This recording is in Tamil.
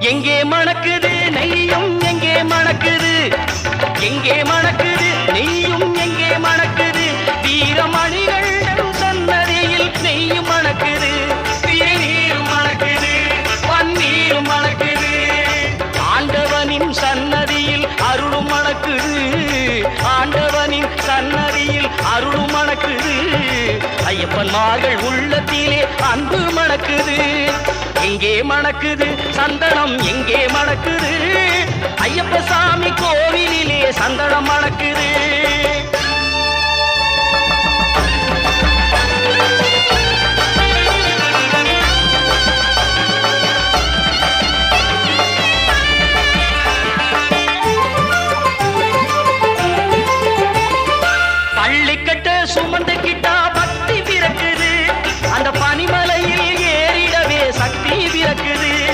எங்கே மணக்குது நெய்யும் எங்கே மணக்குது, எங்கே மணக்குது நெய்யும் எங்கே மணக்குது, வீரமணிகள் சன்னதியில் நெய்யும் மணக்குது, நீரும் மணக்குது, பன்னீரும் மணக்குது, ஆண்டவனின் சன்னதியில் அருளும் மணக்குது, ஆண்டவனின் சன்னதியில் அருளும் மணக்குது, ஐயப்பன்மார்கள் உள்ளத்திலே அன்பு மணக்குது. எங்கே மணக்குது சந்தனம் எங்கே மணக்குது, ஐயப்ப சாமி கோவிலிலே சந்தனம் மணக்குது.